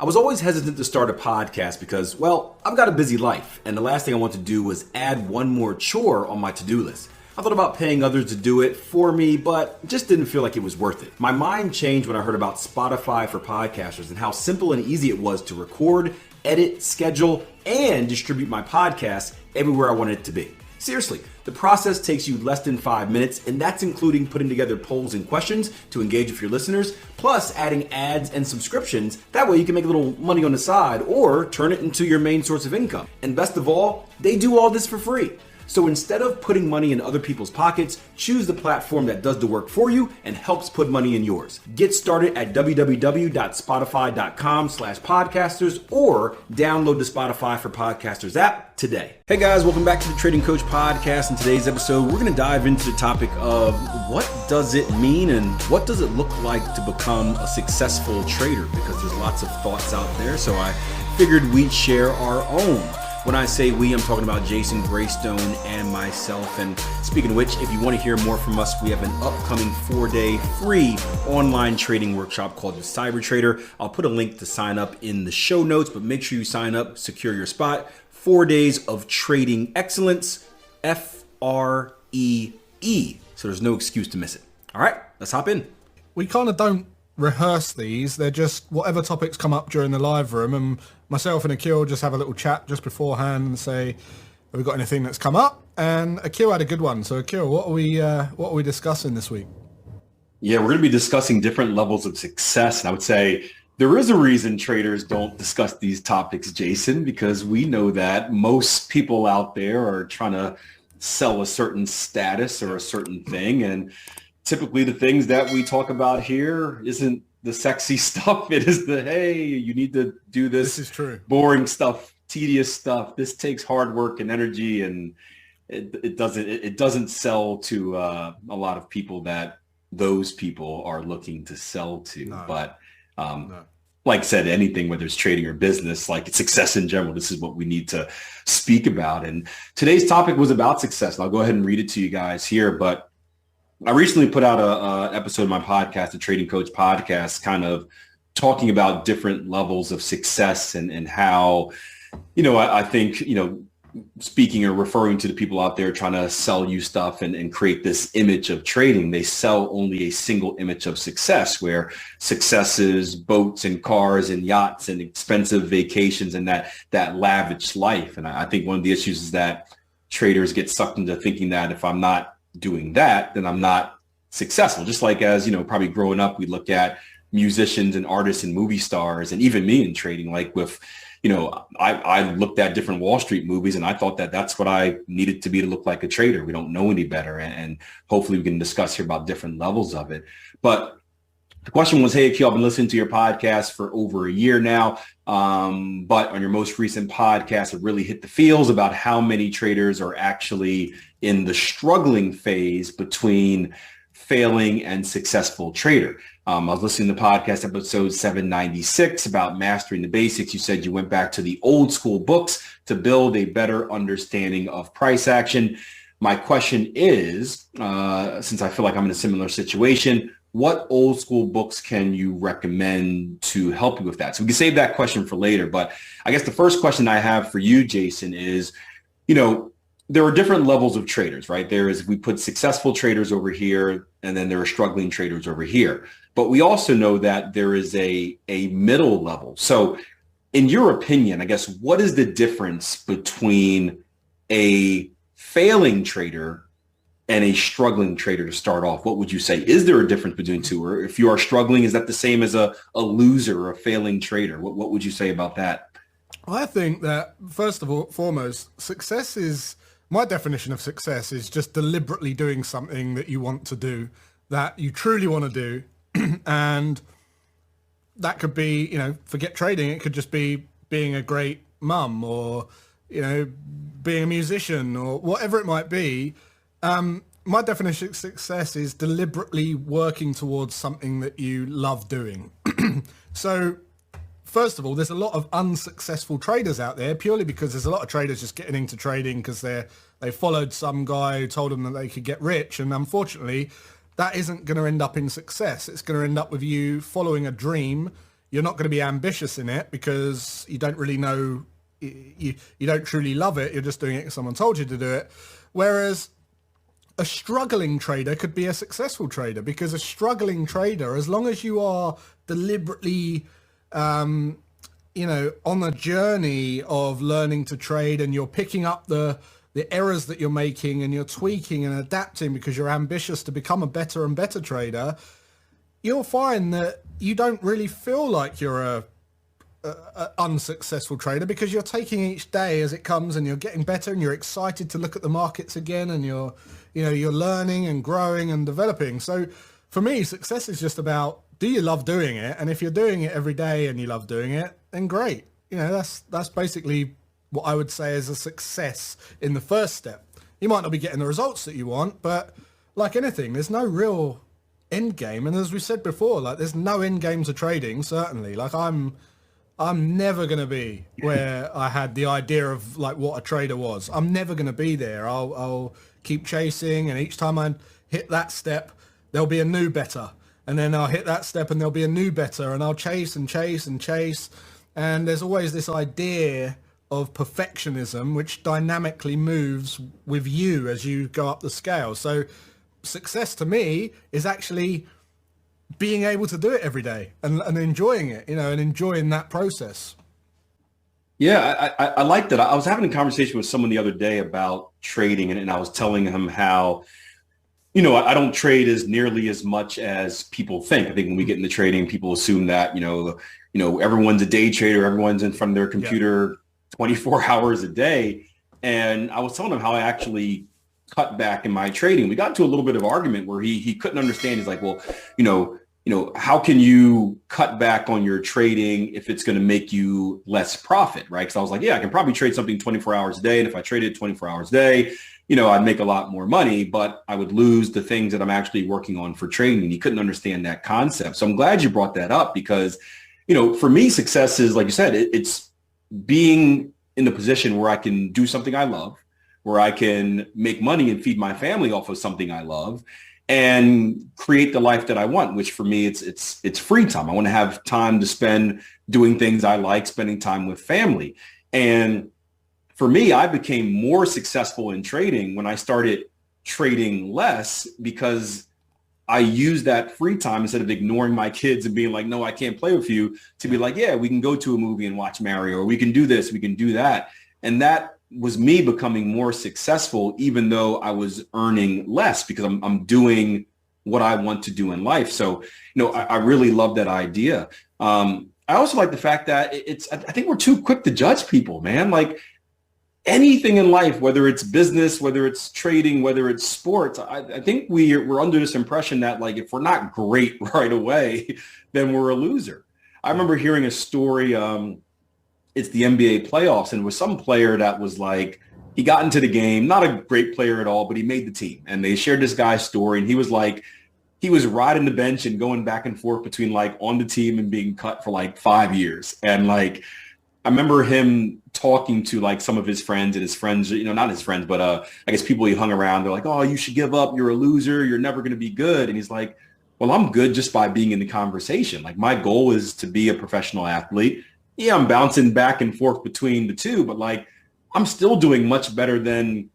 I was always hesitant to start a podcast because, well, I've got a busy life, and the last thing I want to do was add one more chore on my to-do list. I thought about paying others to do it for me, but just didn't feel like it was worth it. My mind changed when I heard about Spotify for podcasters and how simple and easy it was to record, edit, schedule, and distribute my podcast everywhere I wanted it to be. Seriously, the process takes you less than 5 minutes, and that's including putting together polls and questions to engage with your listeners, plus adding ads and subscriptions. That way you can make a little money on the side or turn it into your main source of income. And best of all, they do all this for free. So instead of putting money in other people's pockets, choose the platform that does the work for you and helps put money in yours. Get started at www.spotify.com/podcasters or download the Spotify for Podcasters app today. Hey guys, welcome back to the Trading Coach Podcast. In today's episode, we're going to dive into the topic of what does it mean and what does it look like to become a successful trader, because there's lots of thoughts out there. So I figured we'd share our own. When I say we, I'm talking about Jason, Graystone, and myself. And speaking of which, if you want to hear more from us, we have an upcoming 4-day free online trading workshop called the Cyber Trader. I'll put a link to sign up in the show notes, but make sure you sign up, secure your spot. 4 days of trading excellence, FREE. So there's no excuse to miss it. All right, let's hop in. We kind of don't rehearse these. They're just whatever topics come up during the live room, and myself and Akil just have a little chat just beforehand and say, have we got anything that's come up? And Akil had a good one. So Akil, what are we discussing this week? Yeah, we're going to be discussing different levels of success. And I would say there is a reason traders don't discuss these topics, Jason, because we know that most people out there are trying to sell a certain status or a certain thing. And typically the things that we talk about here isn't the sexy stuff. It is the, hey, you need to do this. This is true. Boring stuff, tedious stuff. This takes hard work and energy, and it doesn't sell to a lot of people that those people are looking to sell to. No. But like I said, anything, whether it's trading or business, like success in general, this is what we need to speak about. And today's topic was about success. And I'll go ahead and read it to you guys here, but I recently put out an episode of my podcast, the Trading Coach Podcast, kind of talking about different levels of success and how, I think, speaking or referring to the people out there trying to sell you stuff and create this image of trading, they sell only a single image of success, where success is boats and cars and yachts and expensive vacations and that lavish life. And I think one of the issues is that traders get sucked into thinking that if I'm not doing that, then I'm not successful. Just like as, probably growing up, we look at musicians and artists and movie stars, and even me in trading, like with, I looked at different Wall Street movies and I thought that that's what I needed to be to look like a trader. We don't know any better. And hopefully we can discuss here about different levels of it. But the question was, hey, Akil, I've been listening to your podcast for over a year now. But on your most recent podcast, it really hit the feels about how many traders are actually in the struggling phase between failing and successful trader. I was listening to podcast episode 796 about mastering the basics. You said you went back to the old school books to build a better understanding of price action. My question is, since I feel like I'm in a similar situation, what old school books can you recommend to help you with that? So we can save that question for later. But I guess the first question I have for you, Jason, is, there are different levels of traders, right? We put successful traders over here, and then there are struggling traders over here. But we also know that there is a middle level. So in your opinion, I guess, what is the difference between a failing trader and a struggling trader to start off? What would you say? Is there a difference between two? Or if you are struggling, is that the same as a loser or a failing trader? What would you say about that? I think that, first of all, foremost, my definition of success is just deliberately doing something that you want to do, that you truly want to do. And that could be, forget trading. It could just be being a great mum or, being a musician or whatever it might be. My definition of success is deliberately working towards something that you love doing. So first of all, there's a lot of unsuccessful traders out there purely because there's a lot of traders just getting into trading because they followed some guy who told them that they could get rich. And unfortunately, that isn't going to end up in success. It's going to end up with you following a dream. you're not going to be ambitious in it because you don't really know, you don't truly love it. You're just doing it because someone told you to do it. Whereas a struggling trader could be a successful trader, because a struggling trader, as long as you are deliberately, on a journey of learning to trade, and you're picking up the errors that you're making, and you're tweaking and adapting because you're ambitious to become a better and better trader, you'll find that you don't really feel like you're a unsuccessful trader, because you're taking each day as it comes, and you're getting better, and you're excited to look at the markets again, and you're learning and growing and developing. So for me, success is just about, do you love doing it? And if you're doing it every day and you love doing it, then great. That's basically what I would say is a success in the first step. You might not be getting the results that you want, but like anything, there's no real end game. And as we said before, like, there's no end game to trading, certainly. Like, I'm never going to be where I had the idea of like what a trader was. I'm never going to be there. I'll keep chasing, and each time I hit that step, there'll be a new better. And then I'll hit that step and there'll be a new better, and I'll chase and chase and chase. And there's always this idea of perfectionism, which dynamically moves with you as you go up the scale. So success to me is actually being able to do it every day and enjoying it, and enjoying that process. Yeah, I like that. I was having a conversation with someone the other day about trading, and I was telling him how, I don't trade as nearly as much as people think. I think when we get into trading, people assume that, everyone's a day trader, everyone's in front of their computer 24 hours a day. And I was telling him how I actually cut back in my trading. We got into a little bit of argument where he couldn't understand. He's like, well, how can you cut back on your trading if it's going to make you less profit, right? Because I was like, yeah, I can probably trade something 24 hours a day. And if I traded 24 hours a day, I'd make a lot more money, but I would lose the things that I'm actually working on for trading. And he couldn't understand that concept. So I'm glad you brought that up, because, for me, success is, like you said, it's being in the position where I can do something I love, where I can make money and feed my family off of something I love, and create the life that I want, which for me, it's free time. I want to have time to spend doing things I like, spending time with family. And for me, I became more successful in trading when I started trading less, because I used that free time, instead of ignoring my kids and being like, no, I can't play with you, to be like, yeah, we can go to a movie and watch Mario, or we can do this, we can do that. And that was me becoming more successful, even though I was earning less, because I'm doing what I want to do in life. So, I really love that idea. I also like the fact that I think we're too quick to judge people, man. Like, anything in life, whether it's business, whether it's trading, whether it's sports, I think we're under this impression that, like, if we're not great right away, then we're a loser. I remember hearing a story, it's the NBA playoffs, and it was some player that was like, he got into the game, not a great player at all, but he made the team. And they shared this guy's story, and he was like, he was riding the bench and going back and forth between like on the team and being cut for like 5 years. And like, I remember him talking to like some of his friends, and his friends, not his friends, but I guess people he hung around. They're like, oh, you should give up. You're a loser. You're never going to be good. And he's like, well, I'm good just by being in the conversation. Like, my goal is to be a professional athlete. Yeah, I'm bouncing back and forth between the two, but like, I'm still doing much better than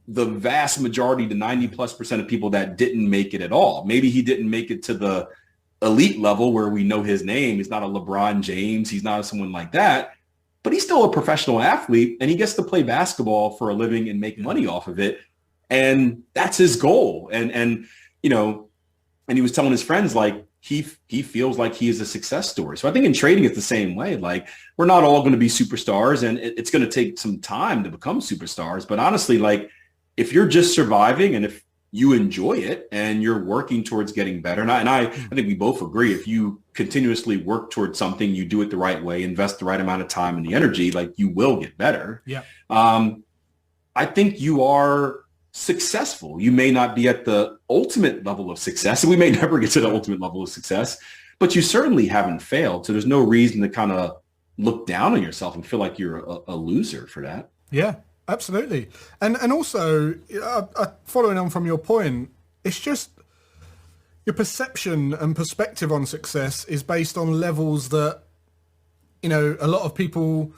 the vast majority, the 90+% of people that didn't make it at all. Maybe he didn't make it to the elite level where we know his name. He's not a LeBron James. He's not someone like that, but he's still a professional athlete, and he gets to play basketball for a living and make money off of it. And that's his goal. And he was telling his friends, like, he feels like he is a success story. So I think in trading, it's the same way. Like, we're not all going to be superstars, and it's going to take some time to become superstars. But honestly, like, if you're just surviving, and if you enjoy it and you're working towards getting better, and I think we both agree, if you continuously work towards something, you do it the right way, invest the right amount of time and the energy, like, you will get better. Yeah. I think you are successful. You may not be at the ultimate level of success, and we may never get to the ultimate level of success, but you certainly haven't failed. So there's no reason to kind of look down on yourself and feel like you're a loser for that. Yeah, absolutely. And also, following on from your point, it's just, your perception and perspective on success is based on levels that, you know, a lot of people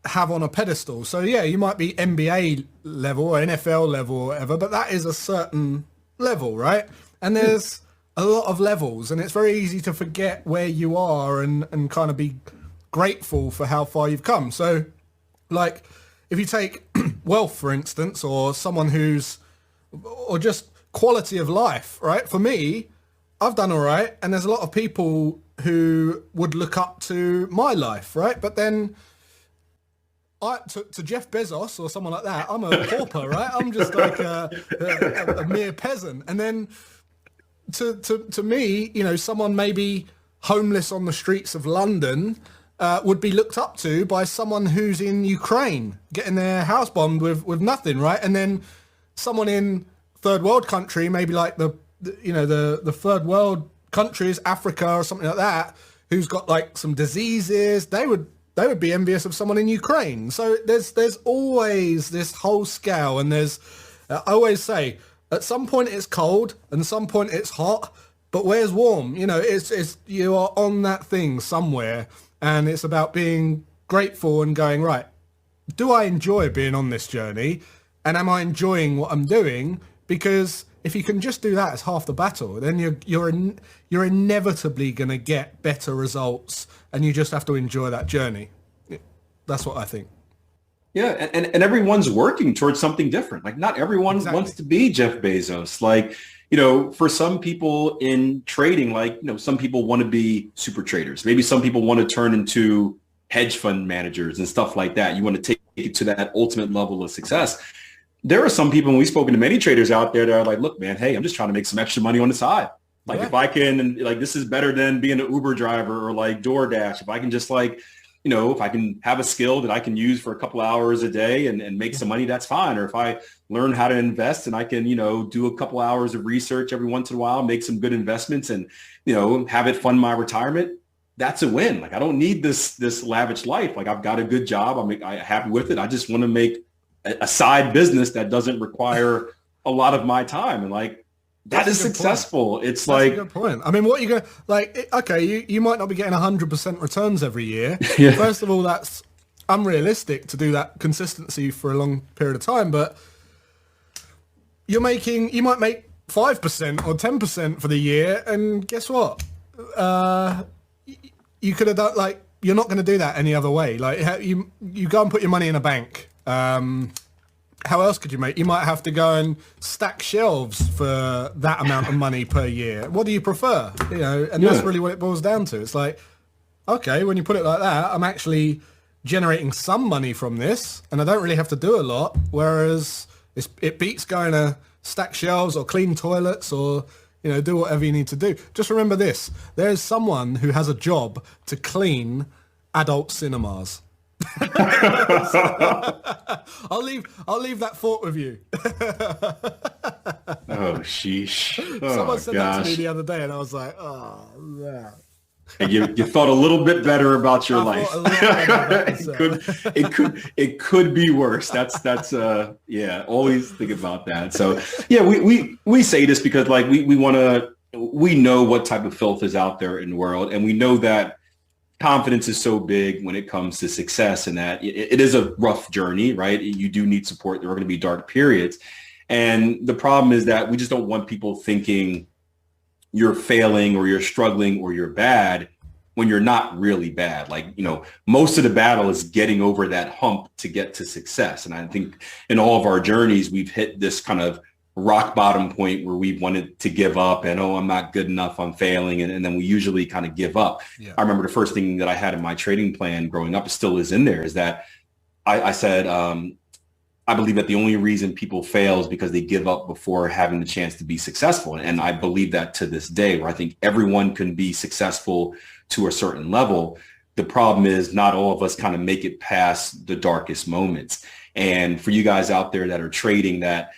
have on a pedestal. So yeah, you might be NBA level or NFL level or whatever, but that is a certain level, right? And there's a lot of levels, and it's very easy to forget where you are and kind of be grateful for how far you've come. So like if you take wealth, for instance, or someone who's, or just quality of life, right? For me, I've done all right, and there's a lot of people who would look up to my life, right? But then to Jeff Bezos or someone like that, I'm a pauper, right? I'm just like a mere peasant. And then to me, you know, someone maybe homeless on the streets of London would be looked up to by someone who's in Ukraine getting their house bombed with nothing, right? And then someone in third world country, maybe like the third world countries, Africa or something like that, who's got like some diseases, they would be envious of someone in Ukraine. So there's always this whole scale, and I always say at some point it's cold and some point it's hot, but where's warm? You know, it's you are on that thing somewhere, and it's about being grateful and going, right, do I enjoy being on this journey, and am I enjoying what I'm doing? Because if you can just do that as half the battle, then you're inevitably going to get better results, and you just have to enjoy that journey. That's what I think. Yeah, and everyone's working towards something different. Like not everyone wants to be Jeff Bezos. Like, you know, for some people in trading, like, you know, some people want to be super traders. Maybe some people want to turn into hedge fund managers and stuff like that. You want to take it to that ultimate level of success. There are some people, and we've spoken to many traders out there that are like, look, man, hey, I'm just trying to make some extra money on the side. Like if I can, like, this is better than being an Uber driver or like DoorDash. If I can just like, you know, if I can have a skill that I can use for a couple hours a day and make some money, that's fine. Or if I learn how to invest and I can, you know, do a couple hours of research every once in a while, make some good investments and, you know, have it fund my retirement, that's a win. Like I don't need this lavish life. Like I've got a good job. I'm happy with it. I just want to make a side business that doesn't require a lot of my time. And like, that is successful. It's like, that's a good point. I mean, what you go like, okay, you might not be getting 100% returns every year. Yeah. First of all, that's unrealistic to do that consistency for a long period of time, but you might make 5% or 10% for the year. And guess what? You could have done, like, you're not going to do that any other way. Like you go and put your money in a bank. How else could you make? You might have to go and stack shelves for that amount of money per year. What do you prefer? You know, and that's really what it boils down to. It's like, okay, when you put it like that, I'm actually generating some money from this, and I don't really have to do a lot. Whereas it beats going to stack shelves or clean toilets or, you know, do whatever you need to do. Just remember this: there is someone who has a job to clean adult cinemas. I'll leave that thought with you. Oh, sheesh. Someone said that to me the other day, and I was like, oh, man. And you thought a little bit better about your life. It could be worse. That's always think about that. So yeah, we say this because like we know what type of filth is out there in the world, and we know that confidence is so big when it comes to success, and that it is a rough journey, right? You do need support. There are going to be dark periods. And the problem is that we just don't want people thinking you're failing or you're struggling or you're bad when you're not really bad. Like, you know, most of the battle is getting over that hump to get to success. And I think in all of our journeys, we've hit this kind of rock bottom point where we wanted to give up and, oh, I'm not good enough, I'm failing. And then we usually kind of give up. Yeah. I remember the first thing that I had in my trading plan growing up, still is in there, is that I said, I believe that the only reason people fail is because they give up before having the chance to be successful. And I believe that to this day, where I think everyone can be successful to a certain level. The problem is not all of us kind of make it past the darkest moments. And for you guys out there that are trading that,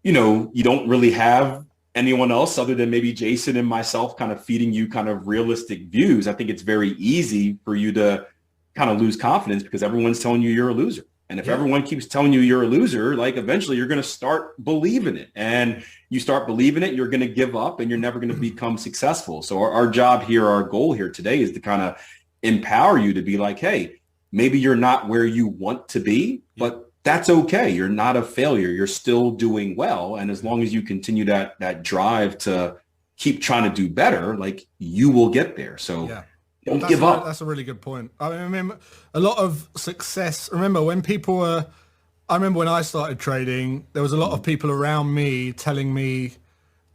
you know, you don't really have anyone else other than maybe Jason and myself kind of feeding you kind of realistic views. I think it's very easy for you to kind of lose confidence because everyone's telling you you're a loser. And if everyone keeps telling you you're a loser, like eventually you're going to start believing it. And you start believing it, you're going to give up and you're never going to become successful. So our job here, our goal here today is to kind of empower you to be like, hey, maybe you're not where you want to be, but that's okay. You're not a failure. You're still doing well. And as long as you continue that drive to keep trying to do better, like you will get there. So don't give up. That's a really good point. I remember a lot of success. Remember when I remember when I started trading, there was a lot of people around me telling me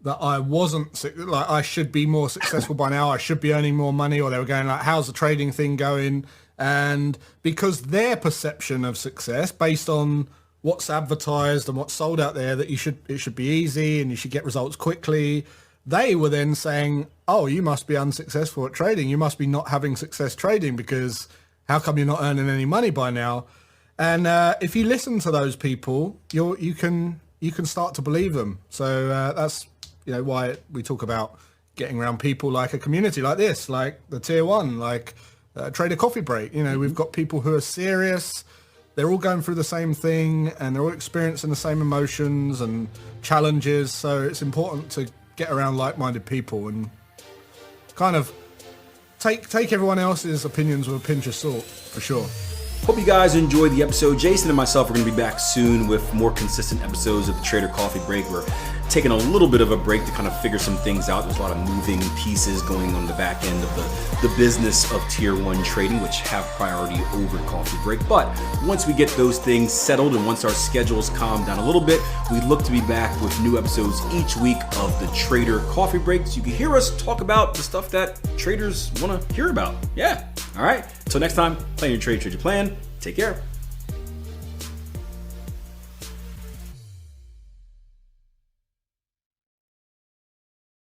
that I wasn't, like I should be more successful by now. I should be earning more money, or they were going like, how's the trading thing going? And because their perception of success based on what's advertised and what's sold out there, that it should be easy and you should get results quickly, they were then saying, oh, you must be unsuccessful at trading. You must be not having success trading, because how come you're not earning any money by now? And if you listen to those people, you can start to believe them. So that's why we talk about getting around people like a community like this, like the Tier 1, like Trader Coffee Break. We've got people who are serious. They're all going through the same thing and they're all experiencing the same emotions and challenges. So it's important to get around like-minded people and kind of take everyone else's opinions with a pinch of salt, for sure. Hope you guys enjoyed the episode. Jason and myself are going to be back soon with more consistent episodes of the Trader Coffee Break. We're taking a little bit of a break to kind of figure some things out. There's a lot of moving pieces going on the back end of the business of Tier 1 trading, which have priority over Coffee Break. But once we get those things settled and once our schedules calm down a little bit, we look to be back with new episodes each week of the Trader Coffee Break, so you can hear us talk about the stuff that traders want to hear about. Yeah. All right. Until next time, plan your trade, trade your plan. Take care.